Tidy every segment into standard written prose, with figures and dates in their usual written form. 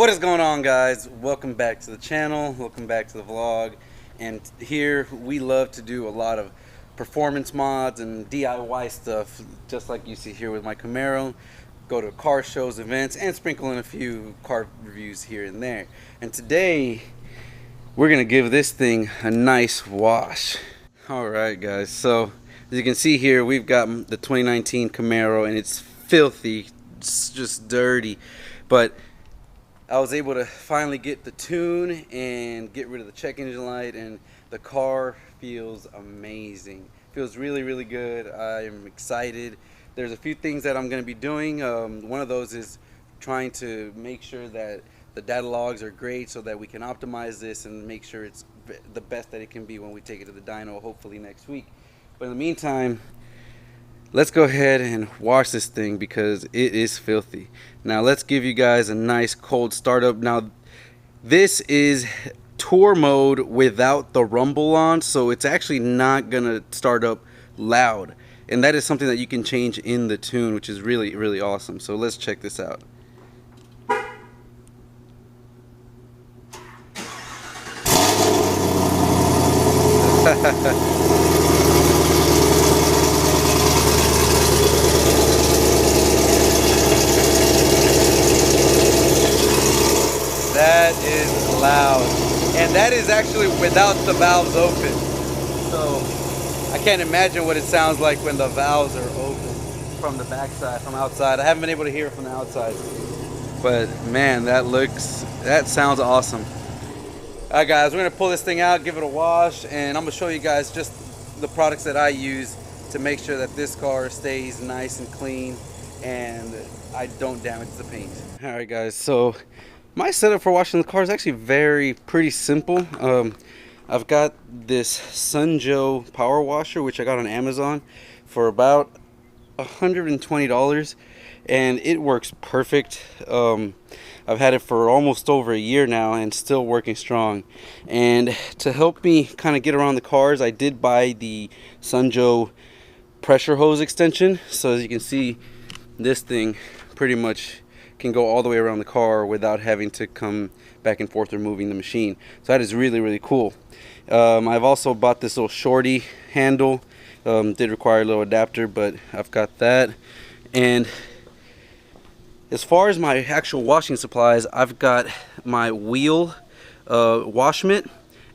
What is going on, guys? Welcome back to the channel, welcome back to the vlog. And here we love to do a lot of performance mods and DIY stuff, just like you see here with my Camaro. Go to car shows, events, and sprinkle in a few car reviews here and there. And today we're gonna give this thing a nice wash. Alright guys, so as you can see here, we've got the 2019 Camaro and it's filthy, it's just dirty, but I was able to finally get the tune and get rid of the check engine light, and the car feels amazing. Feels really good. I am excited. There's a few things that I'm going to be doing. One of those is trying to make sure that the data logs are great so that we can optimize this and make sure it's the best that it can be when we take it to the dyno, hopefully next week. But in the meantime, let's go ahead and wash this thing because it is filthy. Now let's give you guys a nice cold startup. Now this is tour mode without the rumble on, so it's actually not gonna start up loud, and that is something that you can change in the tune, which is really awesome. So let's check this out. That is loud, and that is actually without the valves open. So I can't imagine what it sounds like when the valves are open from the backside, from outside. I haven't been able to hear it from the outside, but man, that sounds awesome. Alright guys, we're gonna pull this thing out, give it a wash, and I'm gonna show you guys just the products that I use to make sure that this car stays nice and clean and I don't damage the paint. Alright guys, so my setup for washing the car is actually pretty simple. I've got this Sunjo power washer, which I got on Amazon for about $120, and it works perfect. I've had it for almost over a year now and still working strong. And to help me kind of get around the cars, I did buy the Sunjo pressure hose extension. So as you can see, this thing pretty much can go all the way around the car without having to come back and forth or moving the machine. So that is really cool. I've also bought this little shorty handle. Did require a little adapter, but I've got that. And as far as my actual washing supplies, I've got my wheel wash mitt,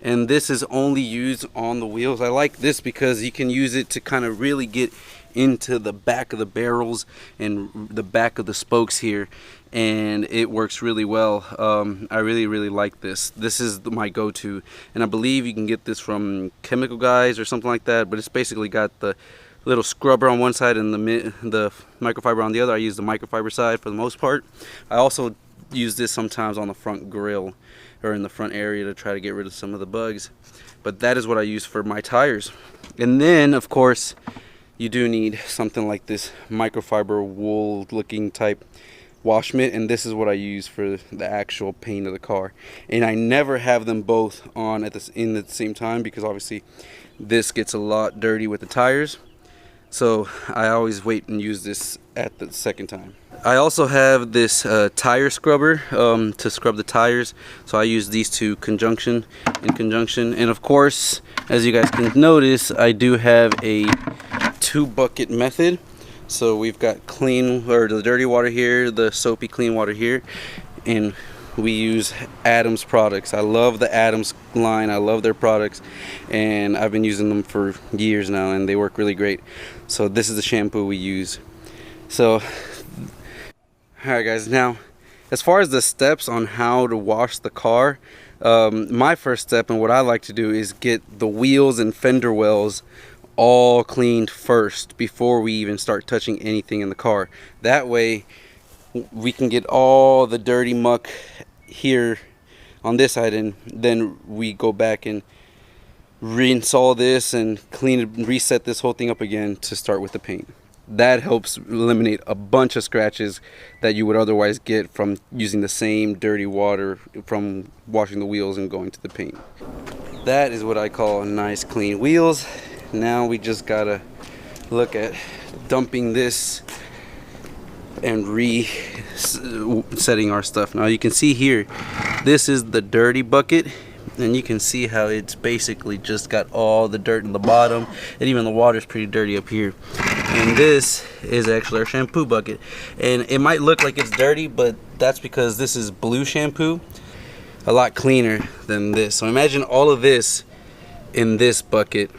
and this is only used on the wheels. I like this because you can use it to kind of really get into the back of the barrels and the back of the spokes here, and it works really well. I really like this. This is my go-to, and I believe you can get this from Chemical Guys or something like that, but it's basically got the little scrubber on one side and the microfiber on the other. I use the microfiber side for the most part. I also use this sometimes on the front grill or in the front area to try to get rid of some of the bugs, but that is what I use for my tires. And then of course you do need something like this microfiber wool looking type wash mitt, and this is what I use for the actual paint of the car. And I never have them both on at the same time because obviously this gets a lot dirty with the tires, so I always wait and use this at the second time. I also have this tire scrubber to scrub the tires, so I use these two in conjunction. And of course, as you guys can notice, I do have a 2-bucket method. So we've got clean, or the dirty water here, the soapy clean water here, and we use Adams products. I love the Adams line. I love their products, and I've been using them for years now, and they work really great. So this is the shampoo we use. So alright guys, now as far as the steps on how to wash the car, my first step and what I like to do is get the wheels and fender wells all cleaned first before we even start touching anything in the car. That way we can get all the dirty muck here on this side, and then we go back and reinstall this and clean it, reset this whole thing up again to start with the paint. That helps eliminate a bunch of scratches that you would otherwise get from using the same dirty water from washing the wheels and going to the paint. That is what I call nice clean wheels. Now we just gotta look at dumping this and resetting our stuff. Now you can see here, this is the dirty bucket, and you can see how it's basically just got all the dirt in the bottom, and even the water's pretty dirty up here. And this is actually our shampoo bucket, and it might look like it's dirty, but that's because this is blue shampoo, a lot cleaner than this. So imagine all of this in this bucket.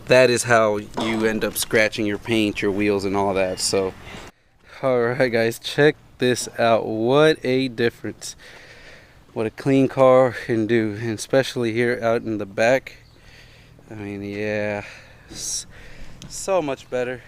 That is how you end up scratching your paint, your wheels, and all that. So alright guys, check this out. What a difference, what a clean car can do, and especially here out in the back. I mean, yeah, so much better.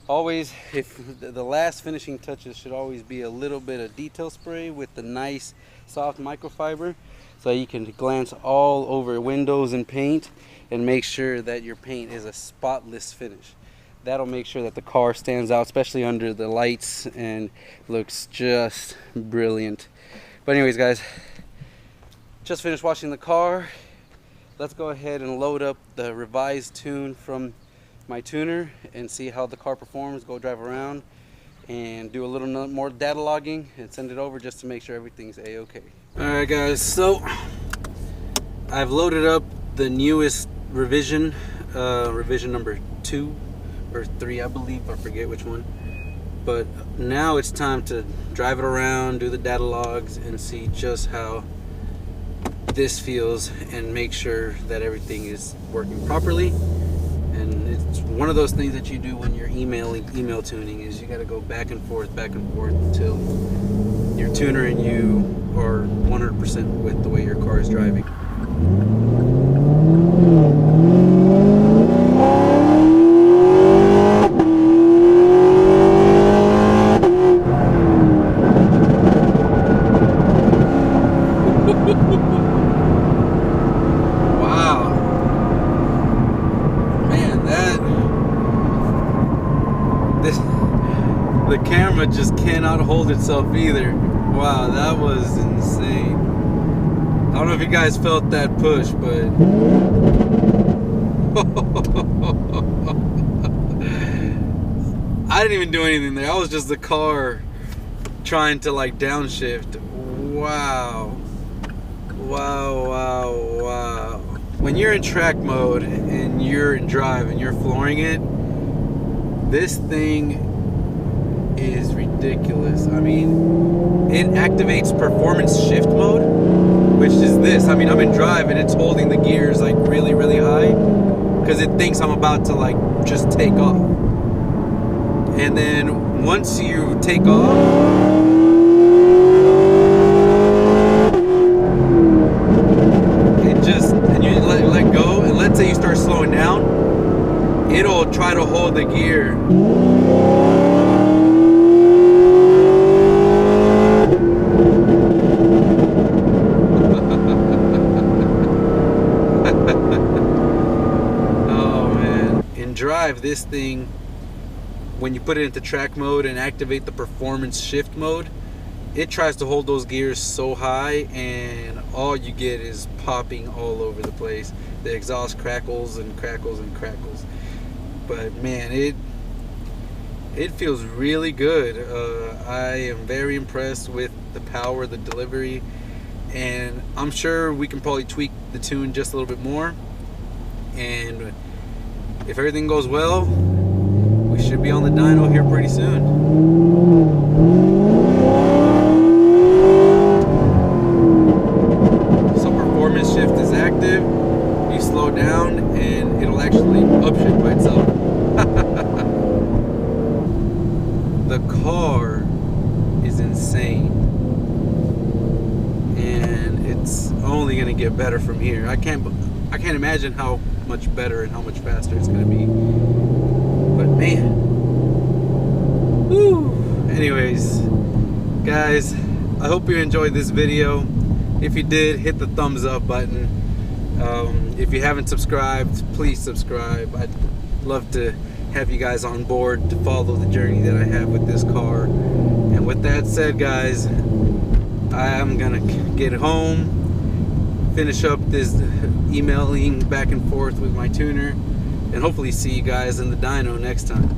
Always, if the last finishing touches should always be a little bit of detail spray with the nice soft microfiber, so you can glance all over windows and paint and make sure that your paint is a spotless finish. That'll make sure that the car stands out, especially under the lights, and looks just brilliant. But anyways guys, just finished washing the car. Let's go ahead and load up the revised tune from my tuner and see how the car performs. Go drive around and do a little more data logging and send it over just to make sure everything's a-okay. Alright guys, so I've loaded up the newest revision, revision number 2 or 3, I believe, I forget which one. But now it's time to drive it around, do the data logs, and see just how this feels and make sure that everything is working properly. And it's one of those things that you do when you're email tuning, is you got to go back and forth until your tuner and you are 100% with the way your car is driving. The camera just cannot hold itself either. Wow, that was insane. I don't know if you guys felt that push, but I didn't even do anything there. I was just the car trying to like downshift. Wow. Wow, wow, wow. When you're in track mode and you're in drive and you're flooring it, this thing is ridiculous. I mean, it activates performance shift mode, which is this. I mean, I'm in drive and it's holding the gears like really, really high because it thinks I'm about to like just take off. And then once you take off, it just, and you let go, and let's say you start slowing down, it'll try to hold the gear. Drive this thing, when you put it into track mode and activate the performance shift mode, it tries to hold those gears so high and all you get is popping all over the place. The exhaust crackles and crackles and crackles. But man, it feels really good. I am very impressed with the power, the delivery, and I'm sure we can probably tweak the tune just a little bit more, and if everything goes well, we should be on the dyno here pretty soon. So performance shift is active. You slow down and it'll actually upshift by itself. The car is insane. And it's only gonna get better from here. I can't imagine how much better and how much faster it's gonna be. But man, whew. Anyways, guys, I hope you enjoyed this video. If you did, hit the thumbs up button. If you haven't subscribed, please subscribe. I'd love to have you guys on board to follow the journey that I have with this car. And with that said, guys, I'm gonna get home, finish up this emailing back and forth with my tuner, and hopefully see you guys in the dyno next time.